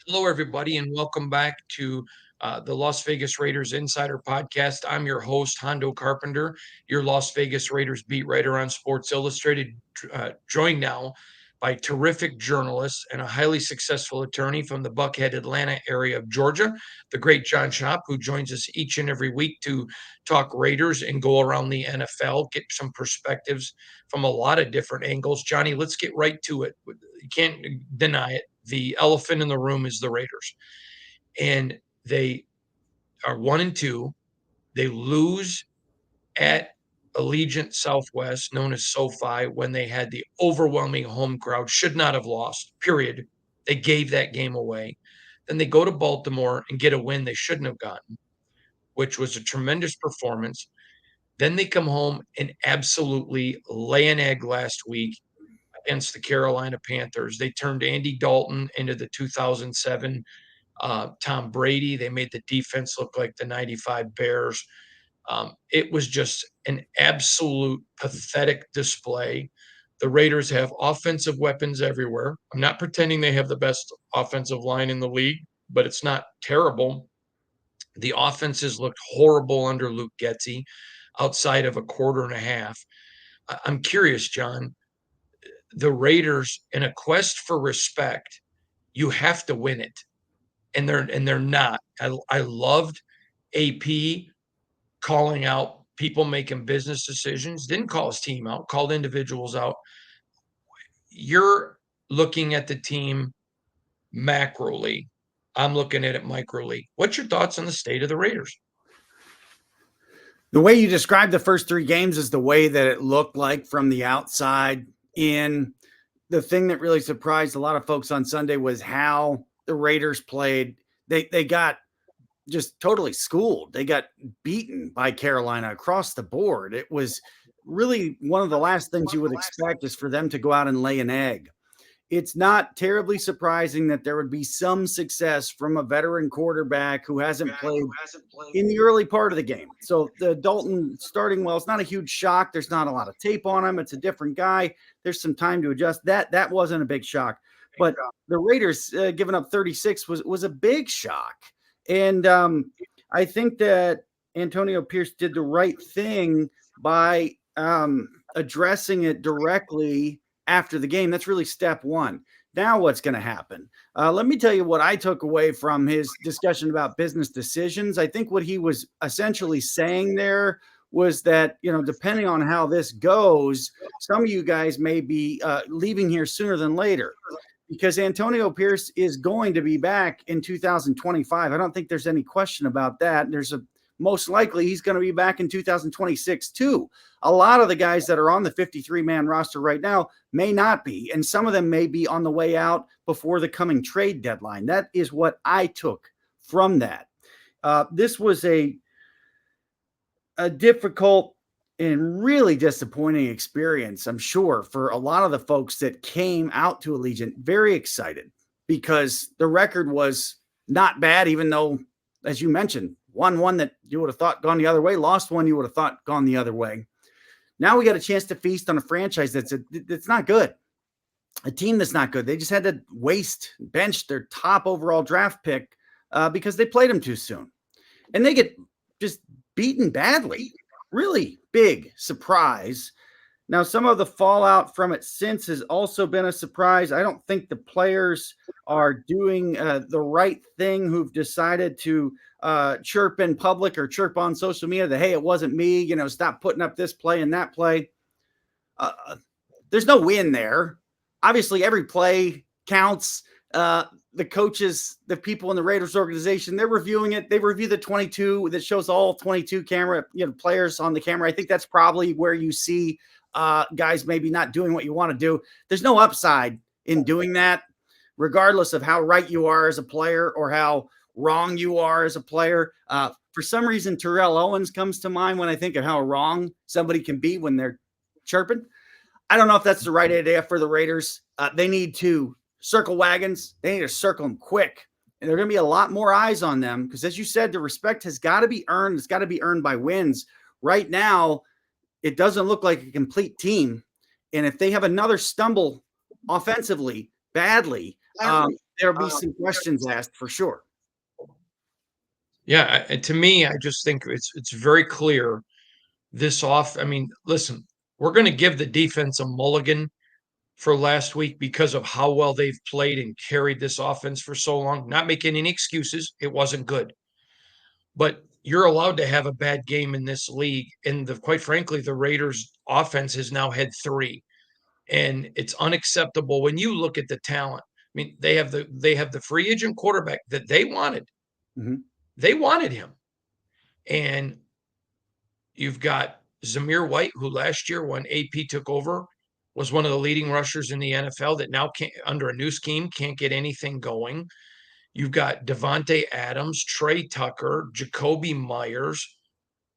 Hello, everybody, and welcome back to the Las Vegas Raiders Insider Podcast. I'm your host, Hondo Carpenter, your Las Vegas Raiders beat writer on Sports Illustrated, joined now by terrific journalists and a highly successful attorney from the Buckhead, Atlanta area of Georgia, the great John Shop, who joins us each and every week to talk Raiders and go around the NFL, get some perspectives from a lot of different angles. Johnny, let's get right to it. You can't deny it. The elephant in the room is the Raiders. And they are 1-2. They lose at Allegiant Southwest, known as SoFi, when they had the overwhelming home crowd. Should not have lost, period. They gave that game away. Then they go to Baltimore and get a win they shouldn't have gotten, which was a tremendous performance. Then they come home and absolutely lay an egg last week against the Carolina Panthers. They turned Andy Dalton into the 2007 Tom Brady. They made the defense look like the 95 Bears. It was just an absolute pathetic display. The Raiders have offensive weapons everywhere. I'm not pretending they have the best offensive line in the league, but it's not terrible. The offenses looked horrible under Luke Getsy outside of a quarter and a half. I'm curious, John, the Raiders, in a quest for respect, you have to win it. And they're not. I loved AP calling out people making business decisions, didn't call his team out, called individuals out. You're looking at the team macroly. I'm looking at it microly. What's your thoughts on the state of the Raiders? The way you described the first three games is the way that it looked like from the outside in. The thing that really surprised a lot of folks on Sunday was how the Raiders played. They got just totally schooled. They got beaten by Carolina across the board. It was really one of the last things you would expect is for them to go out and lay an egg. It's not terribly surprising that there would be some success from a veteran quarterback who hasn't played in the early part of the game. So the Dalton starting well, it's not a huge shock. There's not a lot of tape on him. It's a different guy. There's some time to adjust. That wasn't a big shock. But the Raiders giving up 36 was a big shock. And I think that Antonio Pierce did the right thing by addressing it directly after the game. That's really step one. Now what's going to happen? Let me tell you what I took away from his discussion about business decisions. I think what he was essentially saying there was that, depending on how this goes, some of you guys may be leaving here sooner than later because Antonio Pierce is going to be back in 2025. I don't think there's any question about that. Most likely he's going to be back in 2026 too. A lot of the guys that are on the 53-man roster right now may not be, and some of them may be on the way out before the coming trade deadline. That is what I took from that. This was a difficult and really disappointing experience, I'm sure, for a lot of the folks that came out to Allegiant. Very excited because the record was not bad, even though, as you mentioned, won one that you would have thought gone the other way, lost one you would have thought gone the other way. Now we got a chance to feast on a franchise that's not good, a team that's not good. They just had to bench their top overall draft pick because they played them too soon. And they get just beaten badly. Really big surprise. Now, some of the fallout from it since has also been a surprise. I don't think the players are doing the right thing who've decided to chirp in public or chirp on social media that, hey, it wasn't me, stop putting up this play and that play. There's no win there. Obviously, every play counts. The coaches, the people in the Raiders organization, they're reviewing it. They review the 22 that shows all 22 camera, players on the camera. I think that's probably where you see guys maybe not doing what you want to do. There's no upside in doing that, regardless of how right you are as a player or how wrong you are as a player. For some reason, Terrell Owens comes to mind when I think of how wrong somebody can be when they're chirping. I don't know if that's the right idea for the Raiders. They need to circle wagons. They need to circle them quick. And there are going to be a lot more eyes on them because, as you said, the respect has got to be earned. It's got to be earned by wins. Right now, it doesn't look like a complete team. And if they have another stumble offensively badly, there'll be some questions asked for sure. Yeah, to me, I just think it's very clear this off. I mean, listen, we're going to give the defense a mulligan for last week because of how well they've played and carried this offense for so long. Not making any excuses. It wasn't good. But you're allowed to have a bad game in this league. And quite frankly, the Raiders offense has now had three. And it's unacceptable when you look at the talent. I mean, they have the free agent quarterback that they wanted. Mm-hmm. They wanted him. And you've got Zamir White, who last year when AP took over was one of the leading rushers in the NFL that now can't, under a new scheme, can't get anything going. You've got Devontae Adams, Trey Tucker, Jacoby Myers.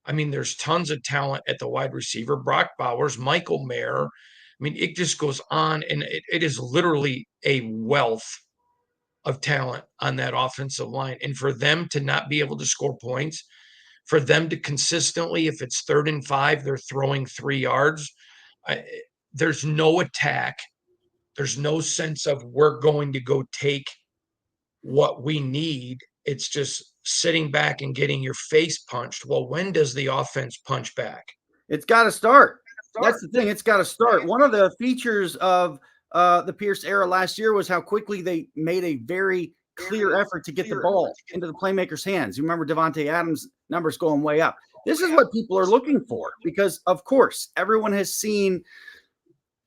I mean, there's tons of talent at the wide receiver. Brock Bowers, Michael Mayer. I mean, it just goes on, and it is literally a wealth of talent on that offensive line. And for them to not be able to score points, for them to consistently, if it's 3rd and 5, they're throwing 3 yards. There's no attack. There's no sense of we're going to go take what we need. It's just sitting back and getting your face punched. Well, when does the offense punch back? It's got to start. That's the thing. It's got to start. One of the features of the Pierce era last year was how quickly they made a very clear effort to get the ball into the playmakers' hands. You remember Devontae Adams' numbers going way up. This is what people are looking for because, of course, everyone has seen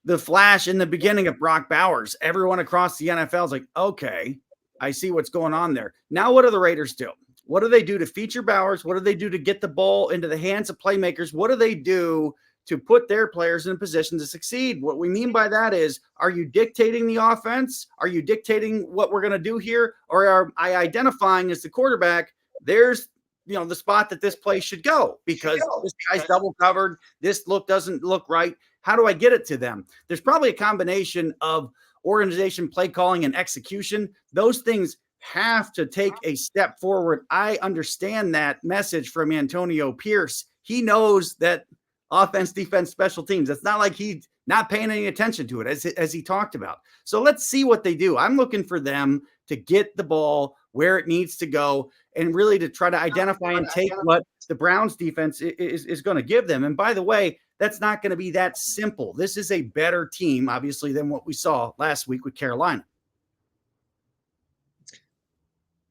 the flash in the beginning of Brock Bowers. Everyone across the NFL is like, okay, I see what's going on there. Now, what do the Raiders do? What do they do to feature Bowers? What do they do to get the ball into the hands of playmakers? What do they do to put their players in a position to succeed? What we mean by that is, are you dictating the offense? Are you dictating what we're going to do here? Or are I identifying as the quarterback, there's the spot that this play should go because this guy's double covered. This look doesn't look right. How do I get it to them? There's probably a combination of organization, play calling, and execution. Those things have to take a step forward. I understand that message from Antonio Pierce. He knows that offense, defense, special teams. It's not like he's not paying any attention to it as he talked about. So let's see what they do. I'm looking for them to get the ball where it needs to go and really to try to identify and take what the Browns defense is going to give them. And by the way, that's not going to be that simple. This is a better team, obviously, than what we saw last week with Carolina.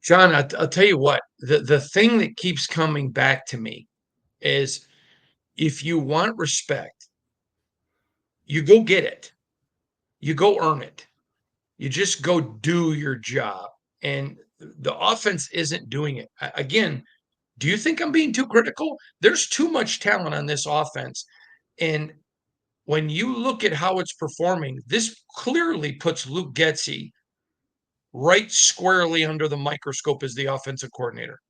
John, I'll tell you what, the thing that keeps coming back to me is if you want respect, you go get it. You go earn it. You just go do your job. And the offense isn't doing it. Again, do you think I'm being too critical? There's too much talent on this offense. And when you look at how it's performing, this clearly puts Luke Getsy right squarely under the microscope as the offensive coordinator.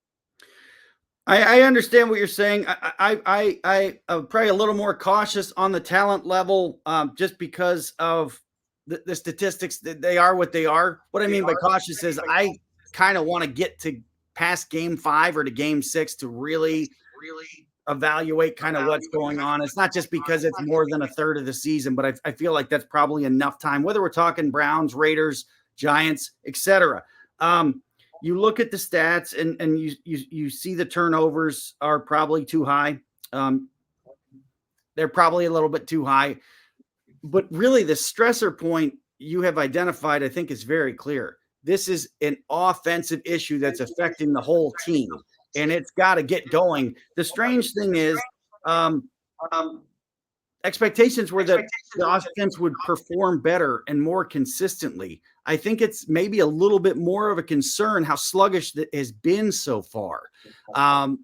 I understand what you're saying. I probably a little more cautious on the talent level just because of the statistics. That they are what they are. What I mean by cautious is I kind of want to get to past game 5 or to game 6 to really evaluate kind of what's going on. It's not just because it's more than a third of the season, but I feel like that's probably enough time, whether we're talking Browns, Raiders, Giants, etc. You look at the stats and you see the turnovers are probably too high. They're probably a little bit too high. But really, the stressor point you have identified, I think, is very clear. This is an offensive issue that's affecting the whole team, and it's got to get going. The strange thing is expectations were that the offense would perform better and more consistently. I think it's maybe a little bit more of a concern how sluggish that has been so far.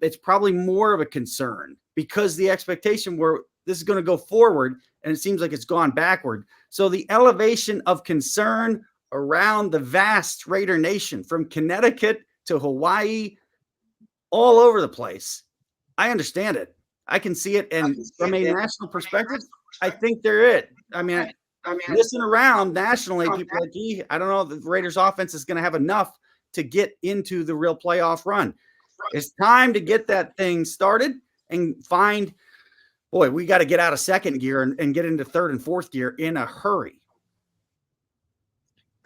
It's probably more of a concern because the expectation were this is going to go forward, and it seems like it's gone backward. So the elevation of concern around the vast Raider Nation, from Connecticut to Hawaii, all over the place. I understand it. I can see it. And from a national perspective, I think they're it. I mean, listen around nationally, people are like, gee, I don't know if the Raiders offense is going to have enough to get into the real playoff run. It's time to get that thing started and find, boy, we got to get out of second gear and get into third and fourth gear in a hurry.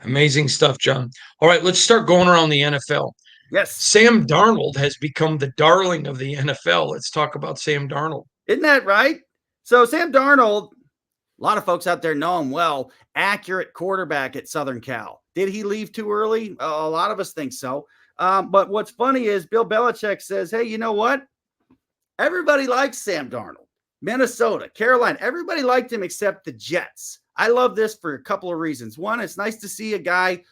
Amazing stuff, John. All right, let's start going around the NFL. Yes. Sam Darnold has become the darling of the NFL. Let's talk about Sam Darnold. Isn't that right? So Sam Darnold, a lot of folks out there know him well. Accurate quarterback at Southern Cal. Did he leave too early? A lot of us think so. But what's funny is Bill Belichick says, hey, you know what? Everybody likes Sam Darnold. Minnesota, Carolina, everybody liked him except the Jets. I love this for a couple of reasons. One, it's nice to see a guy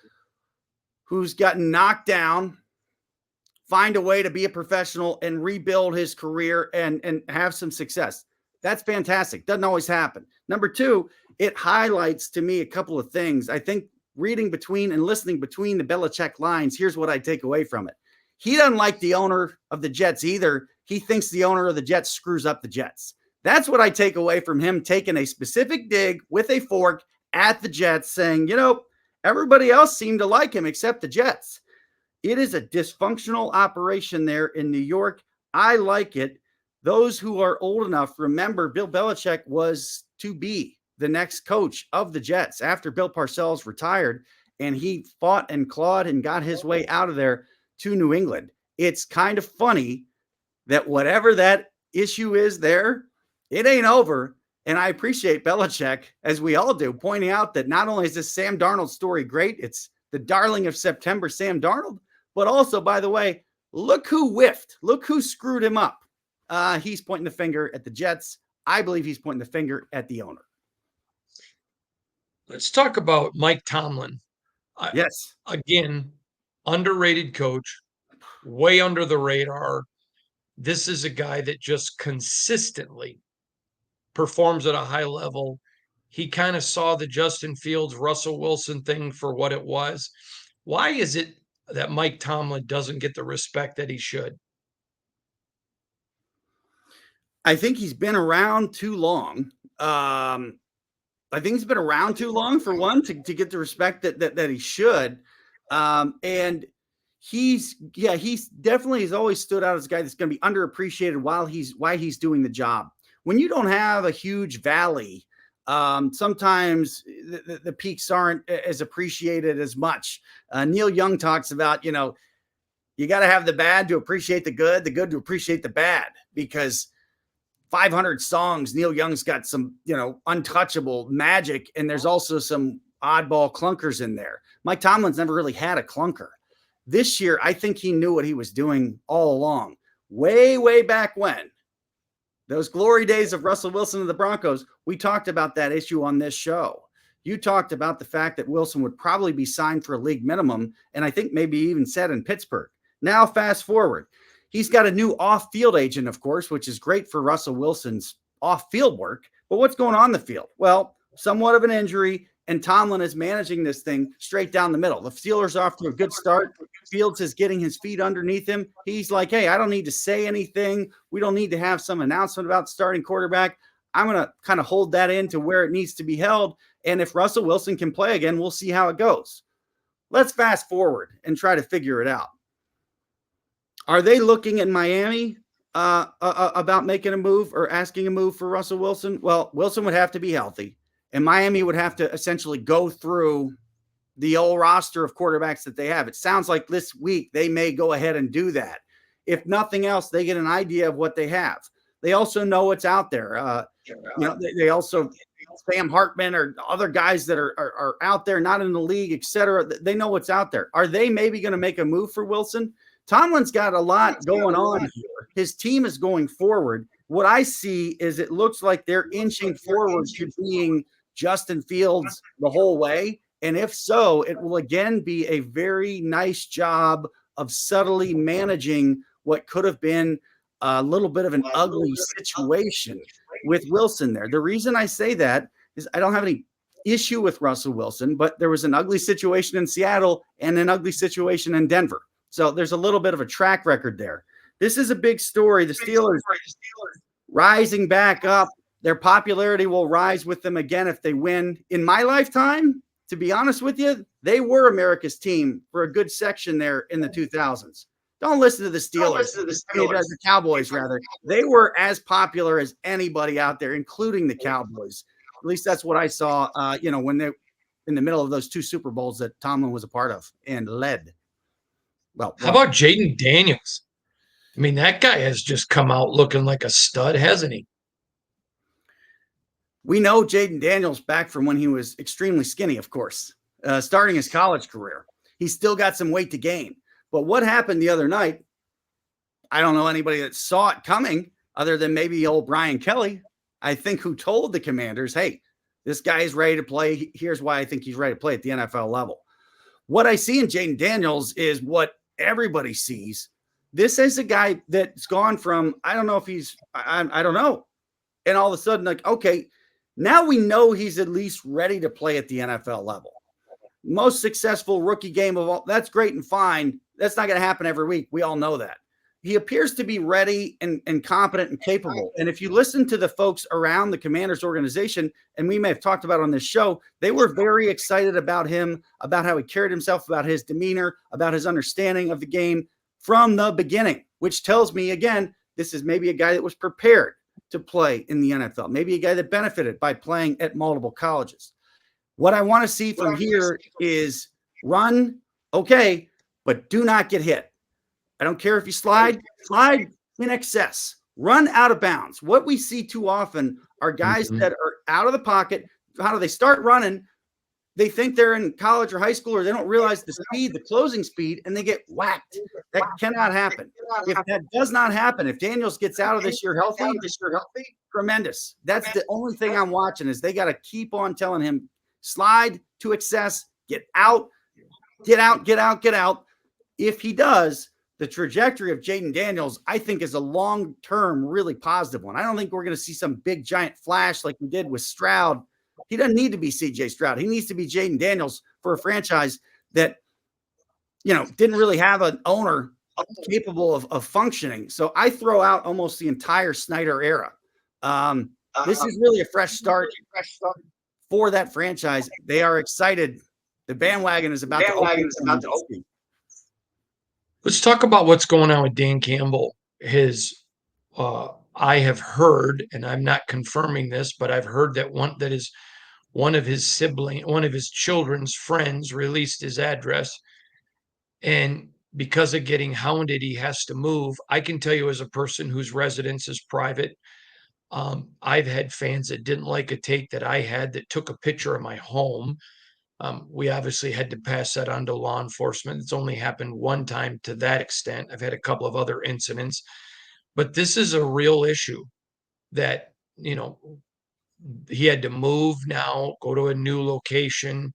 who's gotten knocked down find a way to be a professional and rebuild his career and have some success. That's fantastic. Doesn't always happen. Number two, it highlights to me a couple of things. I think reading between and listening between the Belichick lines, here's what I take away from it. He doesn't like the owner of the Jets either. He thinks the owner of the Jets screws up the Jets. That's what I take away from him taking a specific dig with a fork at the Jets, saying, you know, everybody else seemed to like him except the Jets. It is a dysfunctional operation there in New York. I like it. Those who are old enough remember Bill Belichick was to be the next coach of the Jets after Bill Parcells retired, and he fought and clawed and got his way out of there to New England. It's kind of funny that whatever that issue is there, it ain't over. And I appreciate Belichick, as we all do, pointing out that not only is this Sam Darnold story great, it's the darling of September, Sam Darnold, but also, by the way, look who whiffed. Look who screwed him up. He's pointing the finger at the Jets. I believe he's pointing the finger at the owner. Let's talk about Mike Tomlin. Yes. Again, underrated coach, way under the radar. This is a guy that just consistently performs at a high level. He kind of saw the Justin Fields, Russell Wilson thing for what it was. Why is it that Mike Tomlin doesn't get the respect that he should? I think he's been around too long. I think he's been around too long, for one, to get the respect that he should. And he's definitely has always stood out as a guy that's going to be underappreciated while he's doing the job. When you don't have a huge valley, sometimes the peaks aren't as appreciated as much. Neil Young talks about, you got to have the bad to appreciate the good to appreciate the bad, because 500 songs, Neil Young's got some, untouchable magic, and there's also some oddball clunkers in there. Mike Tomlin's never really had a clunker. This year, I think he knew what he was doing all along. Way, way back when, those glory days of Russell Wilson and the Broncos, we talked about that issue on this show. You talked about the fact that Wilson would probably be signed for a league minimum, and I think maybe even said in Pittsburgh. Now, fast forward. He's got a new off-field agent, of course, which is great for Russell Wilson's off-field work. But what's going on the field? Well, somewhat of an injury, and Tomlin is managing this thing straight down the middle. The Steelers are off to a good start. Fields is getting his feet underneath him. He's like, hey, I don't need to say anything. We don't need to have some announcement about starting quarterback. I'm going to kind of hold that in to where it needs to be held. And if Russell Wilson can play again, we'll see how it goes. Let's fast forward and try to figure it out. Are they looking at Miami about making a move or asking a move for Russell Wilson? Well, Wilson would have to be healthy, and Miami would have to essentially go through the old roster of quarterbacks that they have. It sounds like this week they may go ahead and do that. If nothing else, they get an idea of what they have. They also know what's out there. They also, Sam Hartman or other guys that are out there, not in the league, et cetera. They know what's out there. Are they maybe going to make a move for Wilson? Tomlin's got a lot going on here. His team is going forward. What I see is it looks like they're inching forward to being Justin Fields the whole way. And if so, it will again be a very nice job of subtly managing what could have been a little bit of an ugly situation with Wilson there. The reason I say that is I don't have any issue with Russell Wilson, but there was an ugly situation in Seattle and an ugly situation in Denver. So there's a little bit of a track record there. This is a big story. The Steelers rising back up. Their popularity will rise with them again if they win. In my lifetime, to be honest with you, they were America's team for a good section there in the 2000s. Don't listen to the Steelers. The Cowboys, rather. They were as popular as anybody out there, including the Cowboys. At least that's what I saw, when in the middle of those 2 Super Bowls that Tomlin was a part of and led. Well, How about Jayden Daniels? I mean, that guy has just come out looking like a stud, hasn't he? We know Jayden Daniels back from when he was extremely skinny, of course, starting his college career. He's still got some weight to gain. But what happened the other night, I don't know anybody that saw it coming other than maybe old Brian Kelly, I think, who told the Commanders, hey, this guy is ready to play. Here's why I think he's ready to play at the NFL level. What I see in Jayden Daniels is what everybody sees. This is a guy that's gone from, I don't know if he's, I don't know. And all of a sudden, like, okay, now we know he's at least ready to play at the NFL level. Most successful rookie game of all, that's great and fine. That's not going to happen every week. We all know that. He appears to be ready and competent and capable. And if you listen to the folks around the Commanders organization, and we may have talked about on this show, they were very excited about him, about how he carried himself, about his demeanor, about his understanding of the game from the beginning, which tells me, again, this is maybe a guy that was prepared to play in the NFL, maybe a guy that benefited by playing at multiple colleges. What I want to see from here is run, okay, but do not get hit. I don't care if you slide in excess, run out of bounds. What we see too often are guys that are out of the pocket. How do they start running? They think they're in college or high school, or they don't realize the speed, the closing speed, and they get whacked. That cannot happen. If that does not happen, if Daniels gets out of this year healthy, tremendous. That's the only thing I'm watching is they got to keep on telling him, slide to excess, get out, get out, get out, get out. If he does, the trajectory of Jayden Daniels, I think, is a long-term, really positive one. I don't think we're going to see some big, giant flash like we did with Stroud. He doesn't need to be C.J. Stroud. He needs to be Jayden Daniels for a franchise that, didn't really have an owner capable of functioning. So I throw out almost the entire Snyder era. This is really a fresh start for that franchise. They are excited. The bandwagon is about to open. Let's talk about what's going on with Dan Campbell. I have heard, and I'm not confirming this, but I've heard that one of his children's friends released his address, and because of getting hounded, he has to move. I can tell you, as a person whose residence is private, I've had fans that didn't like a take that I had that took a picture of my home. We obviously had to pass that on to law enforcement. It's only happened one time to that extent. I've had a couple of other incidents, but this is a real issue that, he had to move now, go to a new location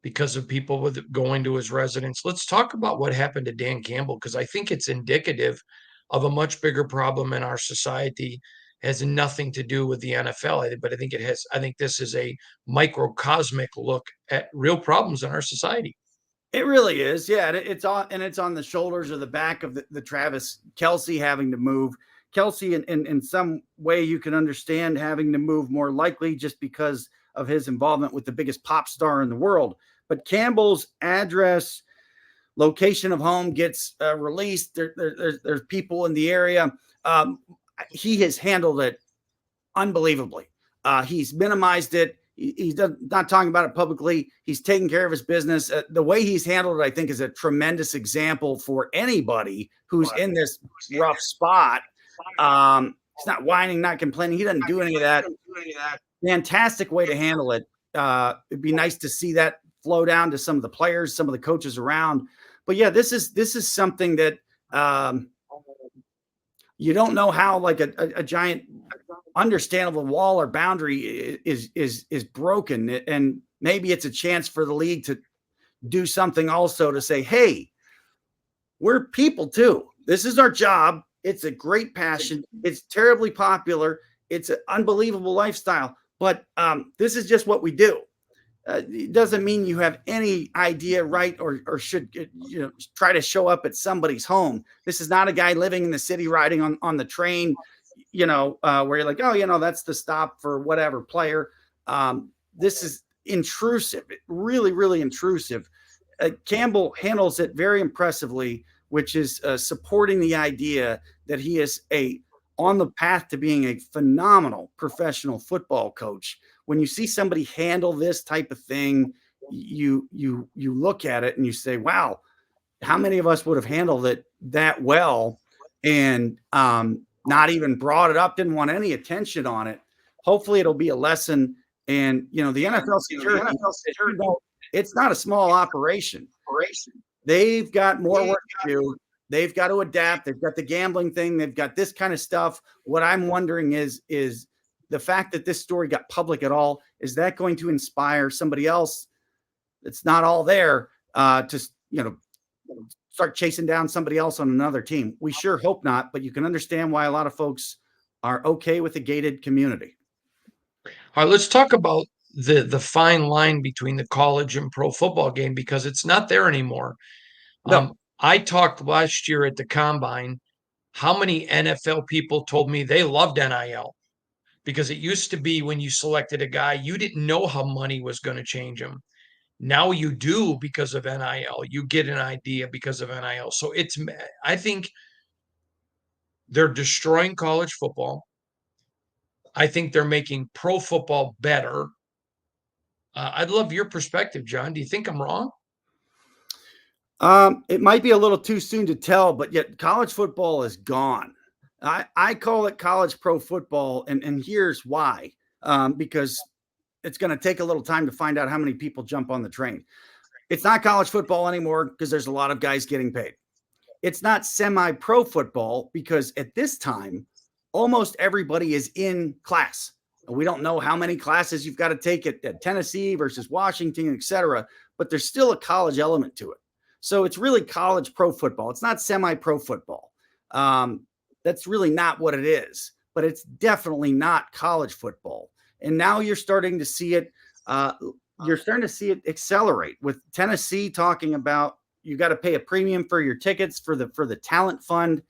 because of people with going to his residence. Let's talk about what happened to Dan Campbell, because I think it's indicative of a much bigger problem in our society. It has nothing to do with the NFL, but I think it has. I think this is a microcosmic look at real problems in our society. It really is. Yeah. It's on the shoulders or the back of the Travis Kelce having to move. Kelce, in some way, you can understand having to move more likely just because of his involvement with the biggest pop star in the world. But Campbell's address, location of home gets released. There's people in the area. He has handled it unbelievably. He's minimized it. He's not talking about it publicly. He's taking care of his business. The way he's handled it, I think, is a tremendous example for anybody who's in this rough spot. He's not whining, not complaining. He doesn't do any of that. Fantastic way to handle it. It'd be nice to see that flow down to some of the players, some of the coaches around. But yeah, this is something that you don't know how, like a giant understandable wall or boundary is broken, and maybe it's a chance for the league to do something also to say, hey, we're people too. This is our job. It's a great passion. It's terribly popular. It's an unbelievable lifestyle, but this is just what we do. It doesn't mean you have any idea, right, or should try to show up at somebody's home. This is not a guy living in the city riding on the train, where you're like, oh, that's the stop for whatever player. This is intrusive, really, really intrusive. Campbell handles it very impressively, which is supporting the idea that he is on the path to being a phenomenal professional football coach. When you see somebody handle this type of thing, you look at it and you say, wow, how many of us would have handled it that well and not even brought it up, didn't want any attention on it. Hopefully it'll be a lesson. And the NFL security, it's not a small operation. They've got more work to do. They've got to adapt. They've got the gambling thing. They've got this kind of stuff. What I'm wondering is the fact that this story got public at all, is that going to inspire somebody else that's not all there to start chasing down somebody else on another team? We sure hope not, but you can understand why a lot of folks are okay with the gated community. All right, let's talk about the fine line between the college and pro football game, because it's not there anymore. No. I talked last year at the combine. How many NFL people told me they loved NIL? Because it used to be when you selected a guy, you didn't know how money was going to change him. Now you do because of NIL. You get an idea because of NIL. So I think they're destroying college football. I think they're making pro football better. I'd love your perspective, John. Do you think I'm wrong? It might be a little too soon to tell, but yet college football is gone. I call it college pro football, and here's why. Because it's going to take a little time to find out how many people jump on the train. It's not college football anymore because there's a lot of guys getting paid. It's not semi-pro football because at this time, almost everybody is in class. We don't know how many classes you've got to take at Tennessee versus Washington, et cetera, but there's still a college element to it. So it's really college pro football. It's not semi-pro football. That's really not what it is, but it's definitely not college football. And now you're starting to see it. You're starting to see it accelerate with Tennessee talking about you got to pay a premium for your tickets for the talent fund.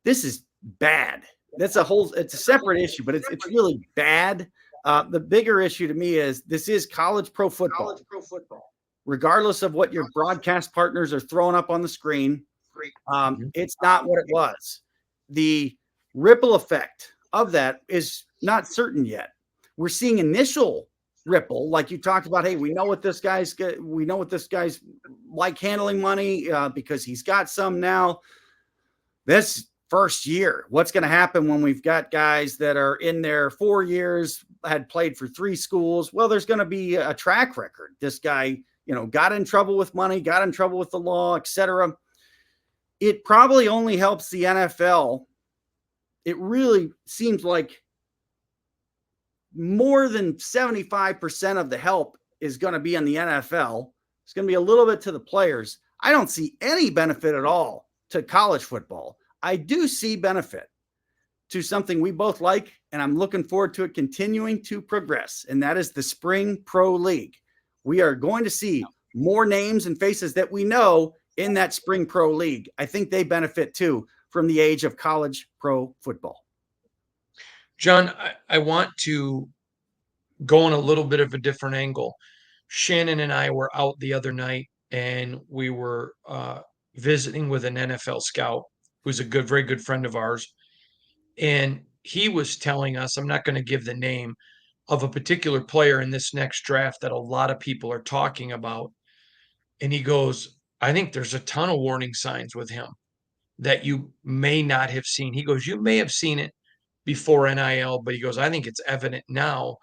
This is bad. It's a separate issue, but it's really bad. The bigger issue to me is this is college pro football. Regardless of what your broadcast partners are throwing up on the screen, it's not what it was. The ripple effect of that is not certain yet. We're seeing initial ripple, like you talked about. Hey, we know what this guy's like handling money because he's got some now. This first year, what's going to happen when we've got guys that are in their 4 years, had played for 3 schools? Well, there's going to be a track record. This guy, got in trouble with money, got in trouble with the law, etc. It probably only helps the NFL. It really seems like more than 75% of the help is going to be on the NFL. It's going to be a little bit to the players. I don't see any benefit at all to college football. I do see benefit to something we both like, and I'm looking forward to it continuing to progress, and that is the Spring Pro League. We are going to see more names and faces that we know in that Spring Pro League. I think they benefit too from the age of college pro football. John, I want to go on a little bit of a different angle. Shannon and I were out the other night, and we were visiting with an NFL scout who's a very good friend of ours. And he was telling us, I'm not going to give the name, of a particular player in this next draft that a lot of people are talking about. And he goes, I think there's a ton of warning signs with him that you may not have seen. He goes, you may have seen it before NIL, but he goes, I think it's evident now.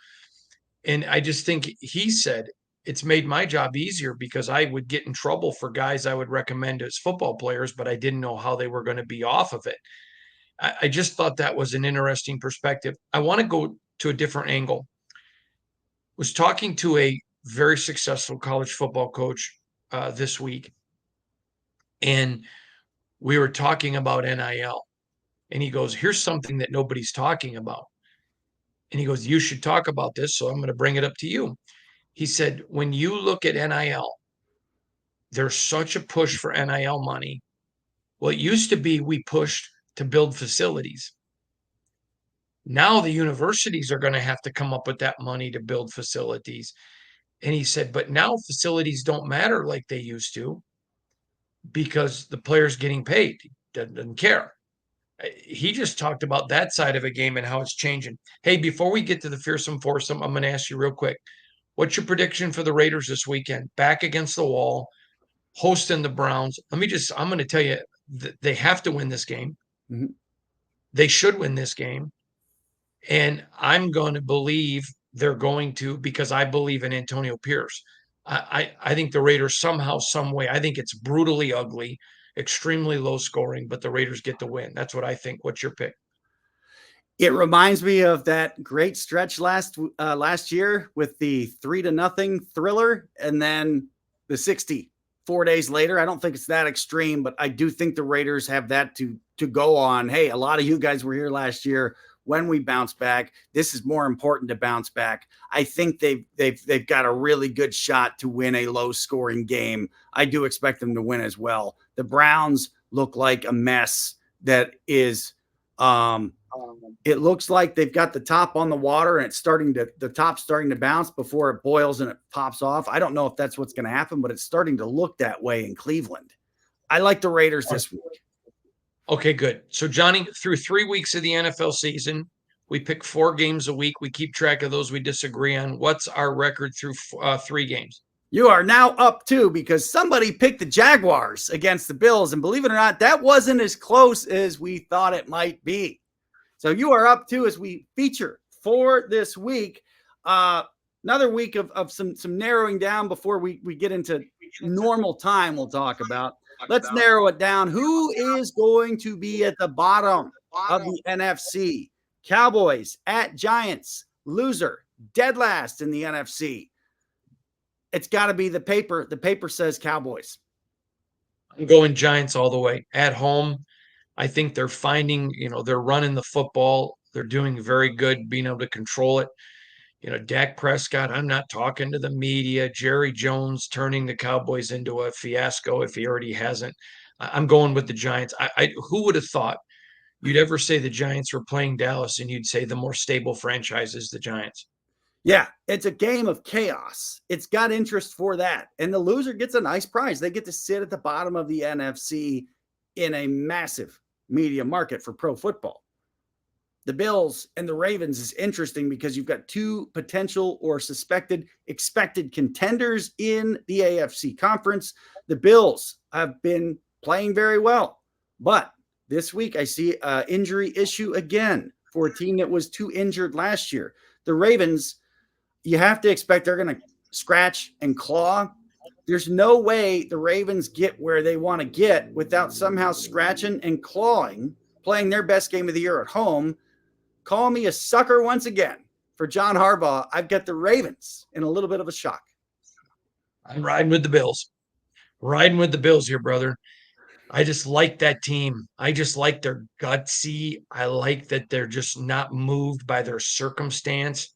And I just think he said, it's made my job easier because I would get in trouble for guys I would recommend as football players, but I didn't know how they were going to be off of it. I just thought that was an interesting perspective. I want to go to a different angle. Was talking to a very successful college football coach this week, and we were talking about NIL. And he goes, here's something that nobody's talking about. And he goes, you should talk about this, so I'm going to bring it up to you. He said, when you look at NIL, there's such a push for NIL money. Well, it used to be we pushed to build facilities. Now the universities are going to have to come up with that money to build facilities. And he said, but now facilities don't matter like they used to because the player's getting paid. He doesn't care. He just talked about that side of a game and how it's changing. Hey, before we get to the fearsome foursome, I'm going to ask you real quick. What's your prediction for the Raiders this weekend? Back against the wall, hosting the Browns. I'm going to tell you, they have to win this game. Mhm. They should win this game. And I'm going to believe they're going to because I believe in Antonio Pierce. I think the Raiders somehow, some way, I think it's brutally ugly, extremely low scoring, but the Raiders get the win. That's what I think. What's your pick? It reminds me of that great stretch last year with the 3-0 thriller, and then the 60 4 days later. I don't think it's that extreme, but I do think the Raiders have that to go on. Hey, a lot of you guys were here last year. When we bounce back, this is more important to bounce back. I think they've got a really good shot to win a low scoring game. I do expect them to win as well. The Browns look like a mess that is it looks like they've got the top on the water and the top's starting to bounce before it boils and it pops off. I don't know if that's what's going to happen, but it's starting to look that way in Cleveland. I like the Raiders this week. Okay, good. So, Johnny, through 3 weeks of the NFL season, we pick 4 games a week. We keep track of those we disagree on. What's our record through 3 games? You are now up 2 because somebody picked the Jaguars against the Bills. And believe it or not, that wasn't as close as we thought it might be. So you are up 2 as we feature for this week. Another week of some narrowing down before we get into normal time we'll talk about. Let's narrow it down. Who is going to be at the bottom of the NFC? Cowboys at Giants. Loser, dead last in the NFC. It's got to be the paper. The paper says Cowboys. I'm going Giants all the way. At home, I think they're finding, they're running the football. They're doing very good being able to control it. Dak Prescott, I'm not talking to the media. Jerry Jones turning the Cowboys into a fiasco if he already hasn't. I'm going with the Giants. Who would have thought you'd ever say the Giants were playing Dallas and you'd say the more stable franchise is the Giants? Yeah, it's a game of chaos. It's got interest for that. And the loser gets a nice prize. They get to sit at the bottom of the NFC in a massive media market for pro football. The Bills and the Ravens is interesting because you've got 2 potential or expected contenders in the AFC conference. The Bills have been playing very well, but this week I see an injury issue again for a team that was too injured last year. The Ravens, you have to expect they're going to scratch and claw. There's no way the Ravens get where they want to get without somehow scratching and clawing, playing their best game of the year at home. Call me a sucker once again for John Harbaugh. I've got the Ravens in a little bit of a shock. I'm riding with the Bills. Riding with the Bills here, brother. I just like that team. I just like their gutsy. I like that they're just not moved by their circumstance.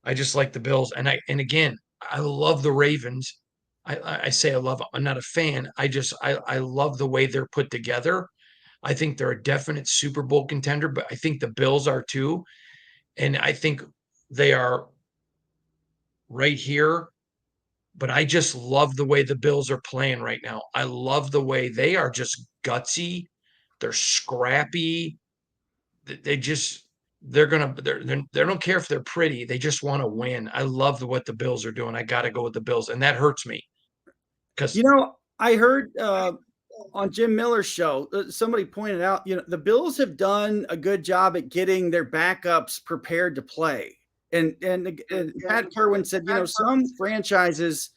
I just like the Bills. And again, I love the Ravens. I say I love, I'm not a fan. I love the way they're put together. I think they're a definite Super Bowl contender, but I think the Bills are too. And I think they are right here. But I just love the way the Bills are playing right now. I love the way they are just gutsy. They're scrappy. They just they don't care if they're pretty. They just want to win. I love what the Bills are doing. I got to go with the Bills, and that hurts me because I heard on Jim Miller's show, somebody pointed out, the Bills have done a good job at getting their backups prepared to play. And Pat Kerwin said, some franchises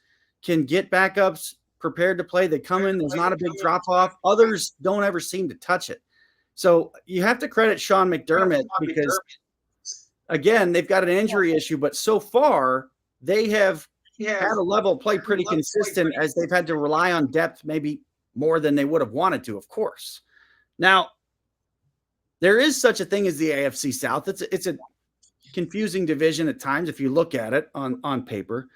can get backups prepared to play. They come in, there's not a big drop off. Others don't ever seem to touch it. So you have to credit Sean McDermott because, again, they've got an injury issue, but so far they have had a level of play pretty consistent as they've had to rely on depth maybe more than they would have wanted to, of course. Now, there is such a thing as the AFC South. It's a confusing division at times if you look at it on paper.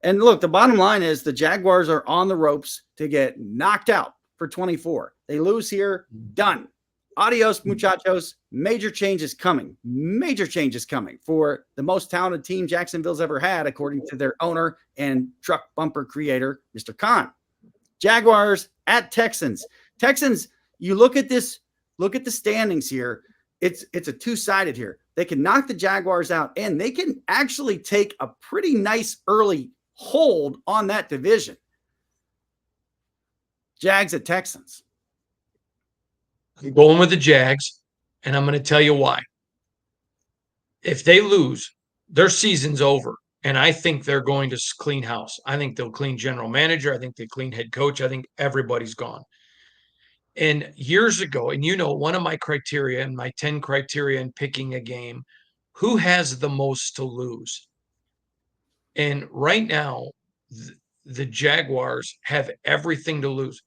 And look, the bottom line is the Jaguars are on the ropes to get knocked out for 24. They lose here, done. Adios, muchachos. Major changes coming. Major changes coming for the most talented team Jacksonville's ever had, according to their owner and truck bumper creator, Mr. Khan. Jaguars at Texans. Texans, you look at this, look at the standings here. It's a two-sided here. They can knock the Jaguars out, and they can actually take a pretty nice early hold on that division. Jags at Texans. I'm going with the Jags, and I'm going to tell you why. If they lose, their season's over. And I think they're going to clean house. I think they'll clean general manager. I think they clean head coach. I think everybody's gone. And years ago, and one of my criteria and my 10 criteria in picking a game, who has the most to lose? And right now, the Jaguars have everything to lose.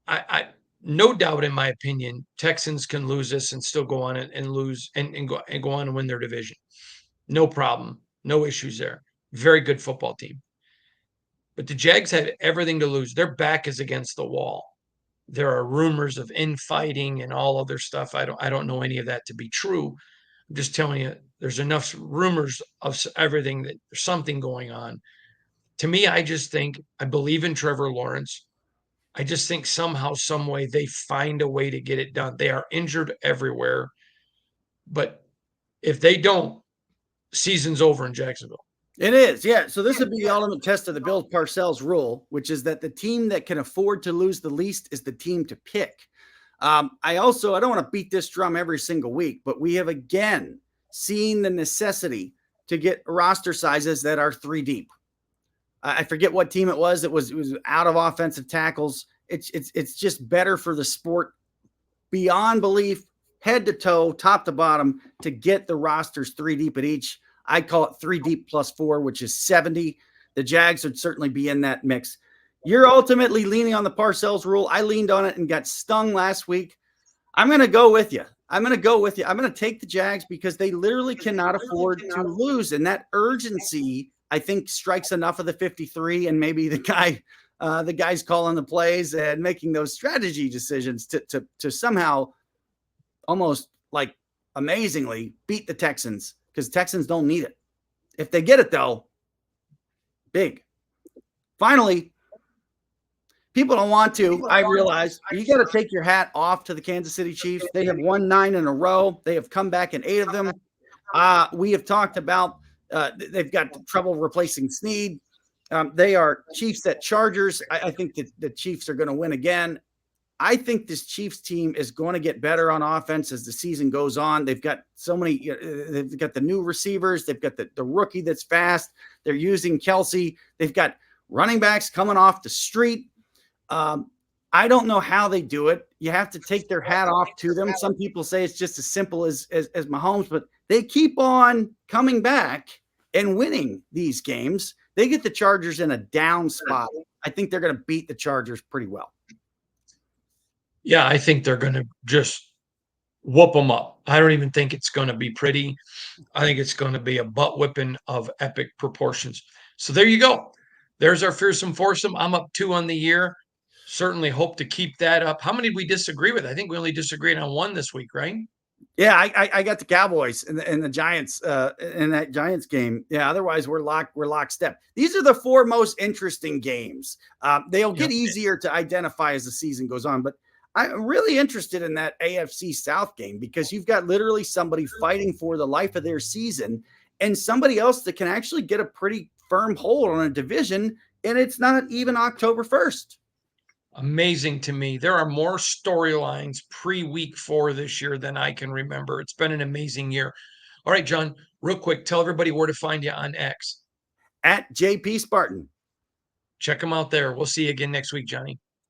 I no doubt, in my opinion, Texans can lose this and still go on and lose and go on and win their division. No problem. No issues there. Very good football team. But the Jags have everything to lose. Their back is against the wall. There are rumors of infighting and all other stuff. I don't know any of that to be true. I'm just telling you, there's enough rumors of everything that there's something going on. To me, I believe in Trevor Lawrence. I just think somehow, some way, they find a way to get it done. They are injured everywhere, but if they don't, season's over in Jacksonville. It is, yeah. So this would be the ultimate test of the Bill Parcells rule, which is that the team that can afford to lose the least is the team to pick. I don't want to beat this drum every single week, but we have again seen the necessity to get roster sizes that are 3 deep. I forget what team it was. It was out of offensive tackles. It's just better for the sport beyond belief, head to toe, top to bottom, to get the rosters 3 deep at each. I call it 3 deep plus 4, which is 70. The Jags would certainly be in that mix. You're ultimately leaning on the Parcells rule. I leaned on it and got stung last week. I'm going to go with you. I'm going to take the Jags because they literally cannot afford to lose. And that urgency, I think, strikes enough of the 53 and maybe the guys calling the plays and making those strategy decisions to somehow almost like amazingly beat the Texans, because Texans don't need it. If they get it, though, big. Finally, people don't want to. I realize you got to take your hat off to the Kansas City Chiefs. They have won 9 in a row. They have come back in 8 of them. We have talked about they've got trouble replacing Snead. They are Chiefs at Chargers. I think that the Chiefs are going to win again. I think this Chiefs team is going to get better on offense as the season goes on. They've got so many, they've got the new receivers. They've got the rookie that's fast. They're using Kelsey. They've got running backs coming off the street. I don't know how they do it. You have to take their hat off to them. Some people say it's just as simple as Mahomes, but they keep on coming back and winning these games. They get the Chargers in a down spot. I think they're going to beat the Chargers pretty well. Yeah, I think they're going to just whoop them up. I don't even think it's going to be pretty. I think it's going to be a butt whipping of epic proportions. So there you go. There's our fearsome foursome. I'm up 2 on the year. Certainly hope to keep that up. How many did we disagree with? I think we only disagreed on 1 this week, right? Yeah, I got the Cowboys and the Giants in that Giants game. Yeah, otherwise we're lockstep. These are the 4 most interesting games. They'll get easier to identify as the season goes on, but I'm really interested in that AFC South game because you've got literally somebody fighting for the life of their season and somebody else that can actually get a pretty firm hold on a division, and it's not even October 1st. Amazing to me. There are more storylines pre-week 4 this year than I can remember. It's been an amazing year. All right, John, real quick, tell everybody where to find you on X. At JP Spartan. Check them out there. We'll see you again next week, Johnny.